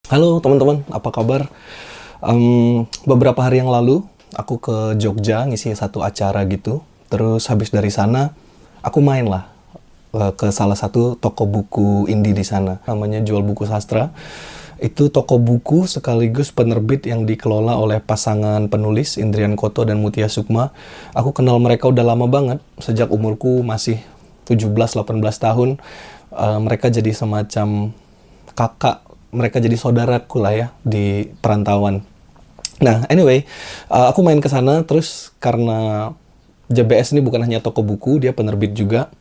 Halo teman-teman, apa kabar? Beberapa hari yang lalu, aku ke Jogja ngisi satu acara gitu. Terus habis dari sana, aku main lah ke salah satu toko buku indie di sana. Namanya Jual Buku Sastra. Itu toko buku sekaligus penerbit yang dikelola oleh pasangan penulis Indrian Koto dan Mutia Sukma. Aku kenal mereka udah lama banget, sejak umurku masih 17-18 tahun. Mereka jadi semacam kakak, mereka jadi saudaraku lah ya di perantauan. Nah, anyway, aku main ke sana terus karena JBS ini bukan hanya toko buku, dia penerbit juga.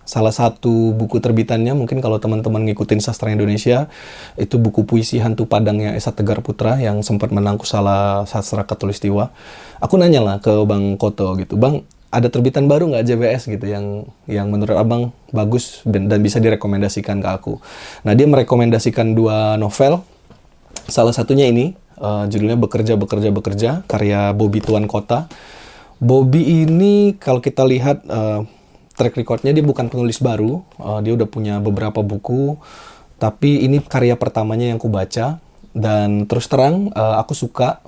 Salah satu buku terbitannya, mungkin kalau teman-teman ngikutin sastra Indonesia, itu buku puisi Hantu Padangnya Esa Tegar Putra yang sempat menang Kusala Sastra Khatulistiwa. Aku nanya lah ke Bang Koto gitu, Bang, ada terbitan baru nggak JBS gitu yang menurut abang bagus dan bisa direkomendasikan ke aku. Nah, dia merekomendasikan dua novel. Salah satunya ini, judulnya Bekerja, Bekerja, Bekerja, karya Bobby Tuan Kota. Bobby ini kalau kita lihat track recordnya, dia bukan penulis baru, dia udah punya beberapa buku, tapi ini karya pertamanya yang aku baca, dan terus terang aku suka.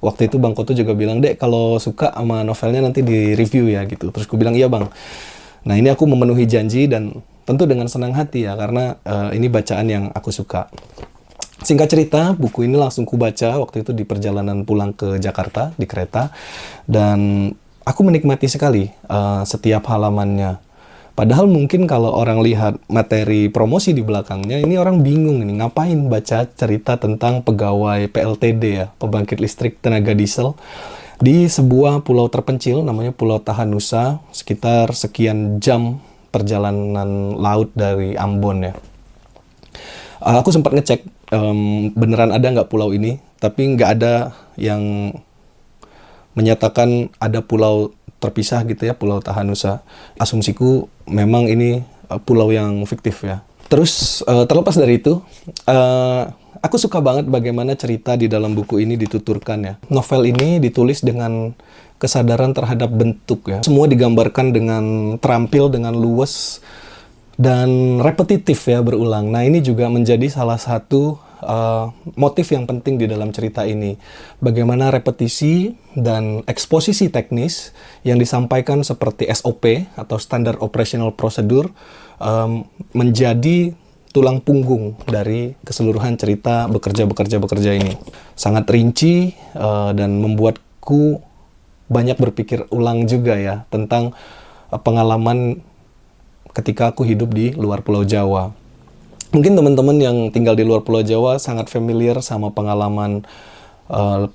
Waktu itu Bang Koto juga bilang, Dek, kalau suka sama novelnya nanti di-review ya gitu. Terus aku bilang, iya Bang. Nah, ini aku memenuhi janji dan tentu dengan senang hati ya, karena ini bacaan yang aku suka. Singkat cerita, buku ini langsung ku baca waktu itu di perjalanan pulang ke Jakarta, di kereta. Dan aku menikmati sekali setiap halamannya. Padahal mungkin kalau orang lihat materi promosi di belakangnya, ini orang bingung ini ngapain baca cerita tentang pegawai PLTD ya, pembangkit listrik tenaga diesel, di sebuah pulau terpencil namanya Pulau Tahanusa, sekitar sekian jam perjalanan laut dari Ambon ya. Aku sempat ngecek beneran ada nggak pulau ini, tapi nggak ada yang menyatakan ada pulau terpisah gitu ya, Pulau Tahanusa. Asumsiku memang ini pulau yang fiktif ya. Terus terlepas dari itu, aku suka banget bagaimana cerita di dalam buku ini dituturkan ya. Novel ini ditulis dengan kesadaran terhadap bentuk ya. Semua digambarkan dengan terampil, dengan luwes, dan repetitif ya, berulang. Nah, ini juga menjadi salah satu motif yang penting di dalam cerita ini. Bagaimana repetisi dan eksposisi teknis yang disampaikan seperti SOP atau Standard Operational Procedure menjadi tulang punggung dari keseluruhan cerita Bekerja ini. Sangat rinci dan membuatku banyak berpikir ulang juga ya tentang pengalaman ketika aku hidup di luar Pulau Jawa. Mungkin teman-teman yang tinggal di luar Pulau Jawa sangat familiar sama pengalaman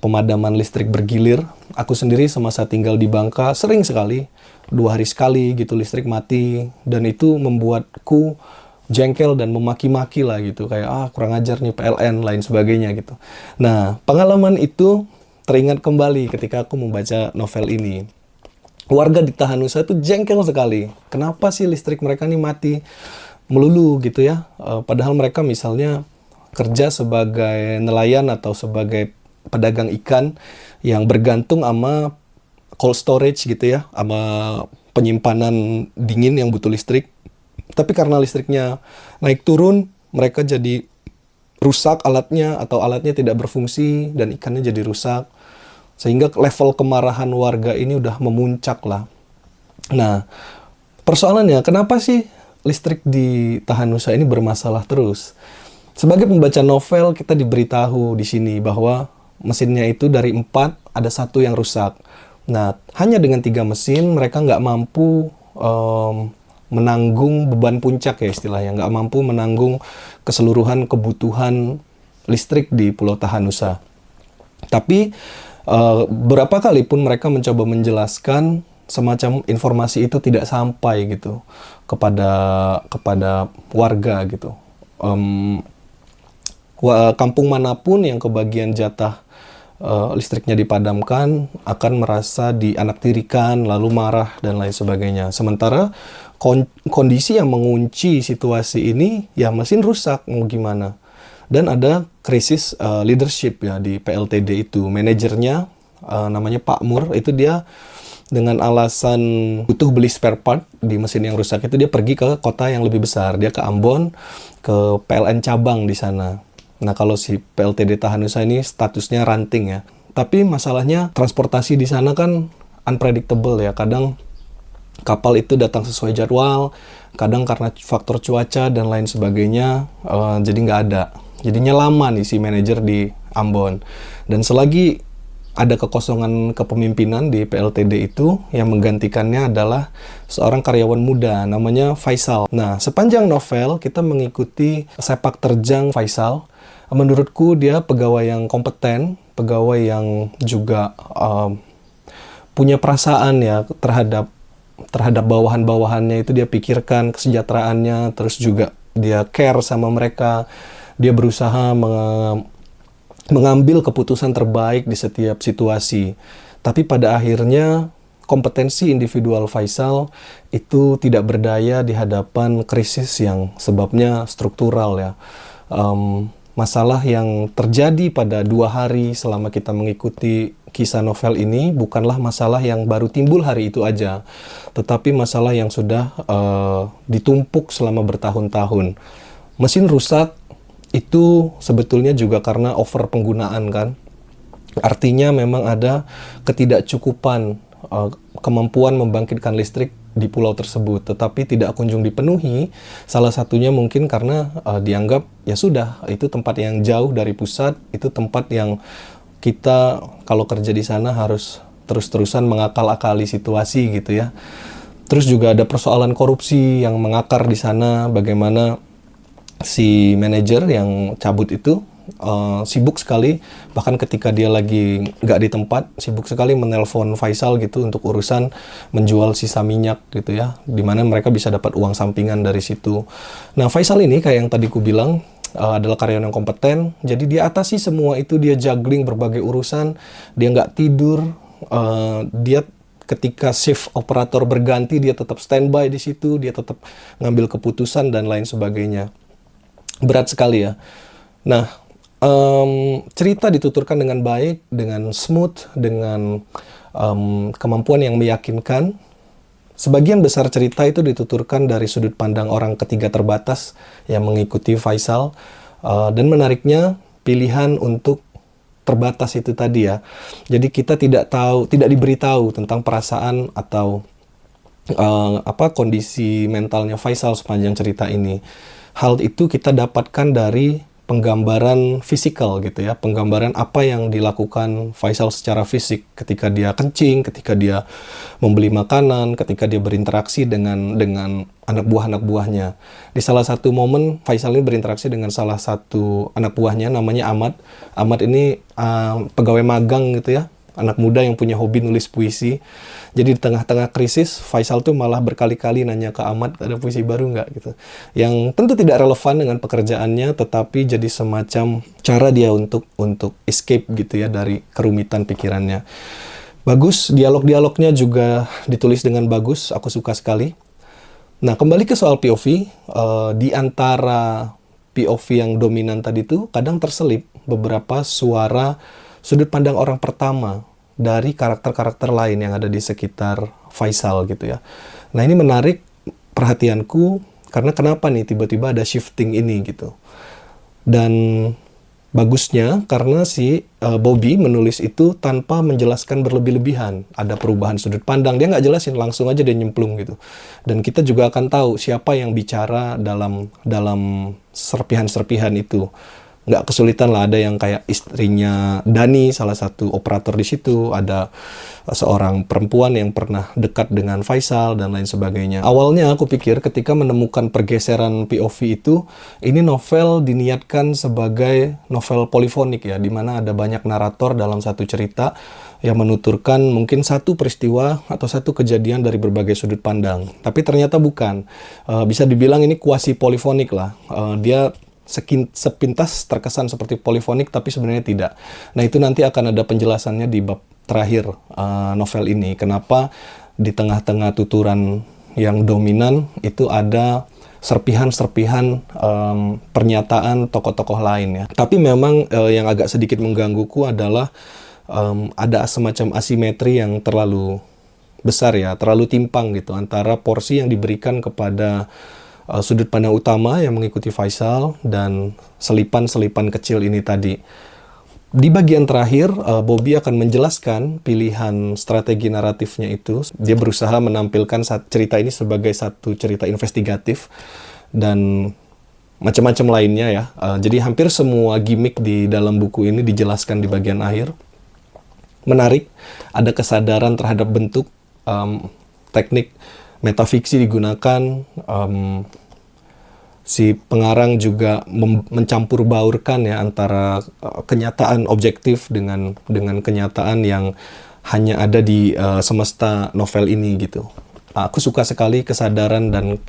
pemadaman listrik bergilir. Aku sendiri semasa tinggal di Bangka sering sekali, 2 hari sekali gitu listrik mati. Dan itu membuatku jengkel dan memaki-maki lah gitu. Kayak kurang ajar nih PLN, lain sebagainya gitu. Nah, pengalaman itu teringat kembali ketika aku membaca novel ini. Warga di Tahanusa itu jengkel sekali. Kenapa sih listrik mereka nih mati melulu gitu ya? Padahal mereka misalnya kerja sebagai nelayan atau sebagai pedagang ikan yang bergantung sama cold storage gitu ya, sama penyimpanan dingin yang butuh listrik. Tapi karena listriknya naik turun, mereka jadi rusak alatnya atau alatnya tidak berfungsi dan ikannya jadi rusak. Sehingga level kemarahan warga ini udah memuncak lah. Nah, persoalannya kenapa sih listrik di Tahanusa ini bermasalah terus? Sebagai pembaca novel, kita diberitahu di sini bahwa mesinnya itu dari 4, ada 1 yang rusak. Nah, hanya dengan 3 mesin, mereka nggak mampu menanggung beban puncak ya istilahnya. Nggak mampu menanggung keseluruhan kebutuhan listrik di Pulau Tahanusa. Tapi berapa kali pun mereka mencoba menjelaskan, semacam informasi itu tidak sampai gitu kepada warga gitu. Kampung manapun yang kebagian jatah listriknya dipadamkan akan merasa dianaktirikan, lalu marah dan lain sebagainya. Sementara kondisi yang mengunci situasi ini ya mesin rusak, mau gimana. Dan ada krisis leadership ya di PLTD itu. Manajernya namanya Pak Mur, itu dia dengan alasan butuh beli spare part di mesin yang rusak itu, dia pergi ke kota yang lebih besar. Dia ke Ambon, ke PLN cabang di sana. Nah, kalau si PLTD Tahanusa ini statusnya ranting ya. Tapi masalahnya transportasi di sana kan unpredictable ya. Kadang kapal itu datang sesuai jadwal, kadang karena faktor cuaca dan lain sebagainya, jadi nggak ada. Jadinya lama nih si manajer di Ambon. Dan selagi ada kekosongan kepemimpinan di PLTD itu, yang menggantikannya adalah seorang karyawan muda namanya Faisal. Nah, sepanjang novel kita mengikuti sepak terjang Faisal. Menurutku dia pegawai yang kompeten, pegawai yang juga punya perasaan ya terhadap bawahan-bawahannya, itu dia pikirkan kesejahteraannya, terus juga dia care sama mereka. Dia berusaha mengambil keputusan terbaik di setiap situasi. Tapi pada akhirnya kompetensi individual Faisal itu tidak berdaya di hadapan krisis yang sebabnya struktural ya. Masalah yang terjadi pada 2 hari selama kita mengikuti kisah novel ini bukanlah masalah yang baru timbul hari itu aja, tetapi masalah yang sudah ditumpuk selama bertahun-tahun. Mesin rusak itu sebetulnya juga karena over penggunaan kan. Artinya memang ada ketidakcukupan kemampuan membangkitkan listrik di pulau tersebut, tetapi tidak kunjung dipenuhi. Salah satunya mungkin karena dianggap ya sudah, itu tempat yang jauh dari pusat, itu tempat yang kita kalau kerja di sana harus terus-terusan mengakal-akali situasi gitu ya. Terus juga ada persoalan korupsi yang mengakar di sana, bagaimana si manajer yang cabut itu sibuk sekali, bahkan ketika dia lagi nggak di tempat, sibuk sekali menelpon Faisal gitu untuk urusan menjual sisa minyak gitu ya, dimana mereka bisa dapat uang sampingan dari situ. Nah, Faisal ini kayak yang tadi ku bilang adalah karyawan yang kompeten, jadi dia atasi semua itu, dia juggling berbagai urusan, dia nggak tidur, dia ketika shift operator berganti dia tetap standby di situ, dia tetap ngambil keputusan dan lain sebagainya. Berat sekali ya. Nah, cerita dituturkan dengan baik, dengan smooth, dengan kemampuan yang meyakinkan. Sebagian besar cerita itu dituturkan dari sudut pandang orang ketiga terbatas yang mengikuti Faisal. Dan menariknya, pilihan untuk terbatas itu tadi ya. Jadi kita tidak diberitahu tentang perasaan atau kondisi mentalnya Faisal sepanjang cerita ini. Hal itu kita dapatkan dari penggambaran fisikal gitu ya, penggambaran apa yang dilakukan Faisal secara fisik ketika dia kencing, ketika dia membeli makanan, ketika dia berinteraksi dengan anak buahnya. Di salah satu momen Faisal ini berinteraksi dengan salah satu anak buahnya namanya Ahmad. Ahmad ini pegawai magang gitu ya, anak muda yang punya hobi nulis puisi. Jadi di tengah-tengah krisis, Faisal tuh malah berkali-kali nanya ke Ahmad, ada puisi baru nggak gitu. Yang tentu tidak relevan dengan pekerjaannya, tetapi jadi semacam cara dia untuk escape gitu ya dari kerumitan pikirannya. Bagus, dialog-dialognya juga ditulis dengan bagus, aku suka sekali. Nah, kembali ke soal POV, di antara POV yang dominan tadi tuh kadang terselip beberapa suara sudut pandang orang pertama dari karakter-karakter lain yang ada di sekitar Faisal gitu ya. Nah, ini menarik perhatianku karena kenapa nih tiba-tiba ada shifting ini gitu. Dan bagusnya karena si Bobby menulis itu tanpa menjelaskan berlebih-lebihan. Ada perubahan sudut pandang, dia nggak jelasin, langsung aja dia nyemplung gitu. Dan kita juga akan tahu siapa yang bicara dalam serpihan-serpihan itu. Nggak kesulitan lah, ada yang kayak istrinya Dani, salah satu operator di situ, ada seorang perempuan yang pernah dekat dengan Faisal, dan lain sebagainya. Awalnya aku pikir ketika menemukan pergeseran POV itu, ini novel diniatkan sebagai novel polifonik ya, di mana ada banyak narator dalam satu cerita yang menuturkan mungkin satu peristiwa atau satu kejadian dari berbagai sudut pandang. Tapi ternyata bukan. Bisa dibilang ini kuasi polifonik lah. Dia sepintas terkesan seperti polifonik, tapi sebenarnya tidak. Nah, itu nanti akan ada penjelasannya di bab terakhir novel ini. Kenapa di tengah-tengah tuturan yang dominan itu ada serpihan-serpihan pernyataan tokoh-tokoh lain ya. Tapi memang yang agak sedikit menggangguku adalah ada semacam asimetri yang terlalu besar ya, terlalu timpang gitu antara porsi yang diberikan kepada sudut pandang utama yang mengikuti Faisal dan selipan-selipan kecil ini tadi. Di bagian terakhir, Bobby akan menjelaskan pilihan strategi naratifnya itu. Dia berusaha menampilkan cerita ini sebagai satu cerita investigatif dan macam-macam lainnya ya. Jadi hampir semua gimmick di dalam buku ini dijelaskan di bagian akhir. Menarik, ada kesadaran terhadap bentuk, teknik metafiksi digunakan, si pengarang juga mencampur baurkan ya antara kenyataan objektif dengan kenyataan yang hanya ada di semesta novel ini gitu. Aku suka sekali kesadaran dan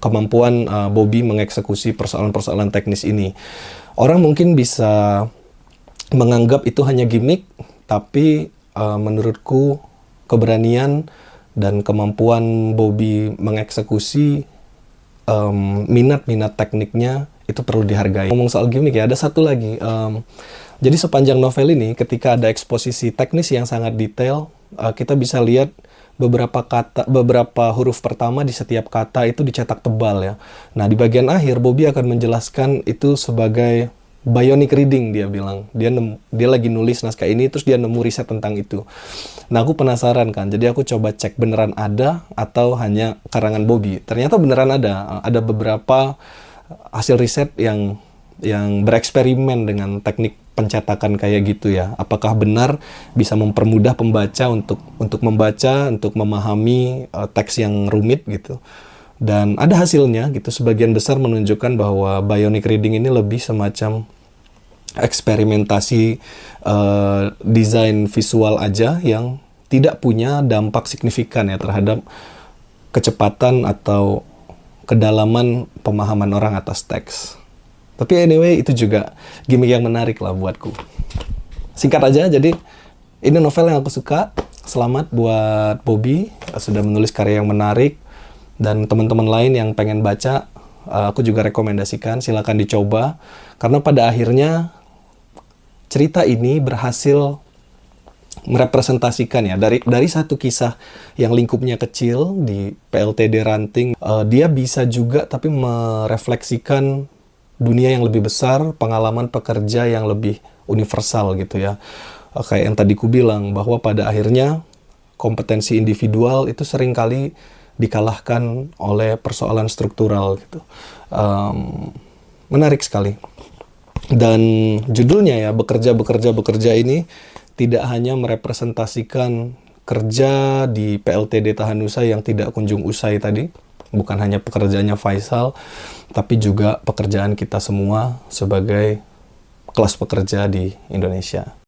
kemampuan Bobby mengeksekusi persoalan-persoalan teknis ini. Orang mungkin bisa menganggap itu hanya gimmick, tapi menurutku keberanian dan kemampuan Bobby mengeksekusi minat-minat tekniknya itu perlu dihargai. Ngomong soal gimmick ya, ada satu lagi. Jadi sepanjang novel ini, ketika ada eksposisi teknis yang sangat detail, kita bisa lihat beberapa huruf pertama di setiap kata itu dicetak tebal ya. Nah, di bagian akhir Bobby akan menjelaskan itu sebagai bionic reading, dia bilang. Dia lagi nulis naskah ini, terus dia nemu riset tentang itu. Nah, aku penasaran kan, jadi aku coba cek beneran ada atau hanya karangan Bobby. Ternyata beneran ada. Ada beberapa hasil riset yang bereksperimen dengan teknik pencetakan kayak gitu ya. Apakah benar bisa mempermudah pembaca untuk membaca, untuk memahami teks yang rumit gitu. Dan ada hasilnya gitu, sebagian besar menunjukkan bahwa bionic reading ini lebih semacam eksperimentasi desain visual aja yang tidak punya dampak signifikan ya terhadap kecepatan atau kedalaman pemahaman orang atas teks. Tapi anyway, itu juga gimmick yang menarik lah buatku. Singkat aja, jadi ini novel yang aku suka. Selamat buat Bobby, sudah menulis karya yang menarik. Dan teman-teman lain yang pengen baca, aku juga rekomendasikan, silakan dicoba. Karena pada akhirnya cerita ini berhasil merepresentasikan ya dari satu kisah yang lingkupnya kecil di PLTD Ranting, dia bisa juga tapi merefleksikan dunia yang lebih besar, pengalaman pekerja yang lebih universal gitu ya. Kayak yang tadi ku bilang bahwa pada akhirnya kompetensi individual itu seringkali dikalahkan oleh persoalan struktural gitu. Menarik sekali. Dan judulnya ya, bekerja ini tidak hanya merepresentasikan kerja di PLTD Tahanusa yang tidak kunjung usai tadi, bukan hanya pekerjaannya Faisal, tapi juga pekerjaan kita semua sebagai kelas pekerja di Indonesia.